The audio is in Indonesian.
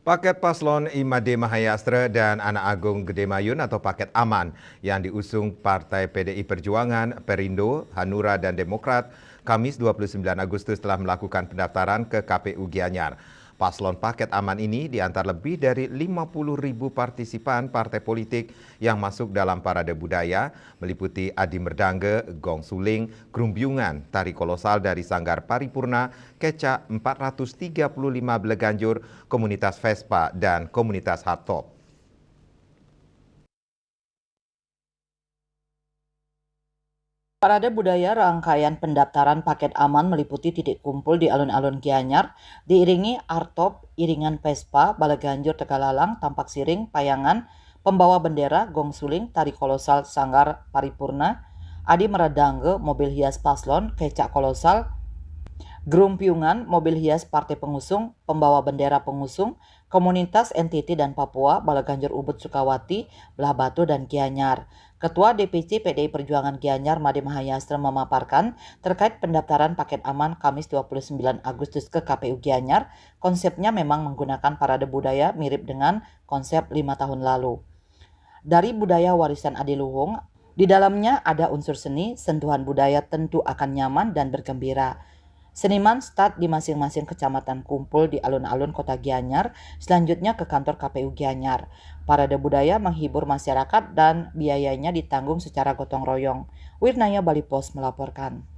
Paket paslon Imade Mahayastra dan Anak Agung Gede Mayun atau paket aman yang diusung Partai PDI Perjuangan, Perindo, Hanura, dan Demokrat Kamis 29 Agustus telah melakukan pendaftaran ke KPU Gianyar. Paslon paket aman ini diantar lebih dari 50.000 partisipan partai politik yang masuk dalam parade budaya, meliputi Adi Merdangge, Gong Suling, Grumbyungan, Tari Kolosal dari Sanggar Paripurna, Kecak 435 Beleganjur, Komunitas Vespa, dan Komunitas Hardtop. Parade budaya rangkaian pendaftaran paket aman meliputi titik kumpul di alun-alun Gianyar, diiringi artop, iringan Vespa, Baleganjur Tegalalang, tampak siring, payangan, pembawa bendera, gong suling, tari kolosal Sanggar Paripurna, Adi Meradangge, mobil hias paslon, kecak kolosal, Grumbyungan, mobil hias partai pengusung, pembawa bendera pengusung, komunitas NTT dan Papua, Baleganjur Ubud Sukawati, Belah Batu, dan Gianyar. Ketua DPC PDI Perjuangan Gianyar Made Mahayastra memaparkan terkait pendaftaran paket aman Kamis 29 Agustus ke KPU Gianyar, konsepnya memang menggunakan parade budaya mirip dengan konsep 5 tahun lalu. Dari budaya warisan adiluhung, di dalamnya ada unsur seni, sentuhan budaya tentu akan nyaman dan bergembira. Seniman start di masing-masing kecamatan kumpul di alun-alun kota Gianyar, selanjutnya ke kantor KPU Gianyar. Parade budaya menghibur masyarakat dan biayanya ditanggung secara gotong royong. Wirnaya Bali Pos melaporkan.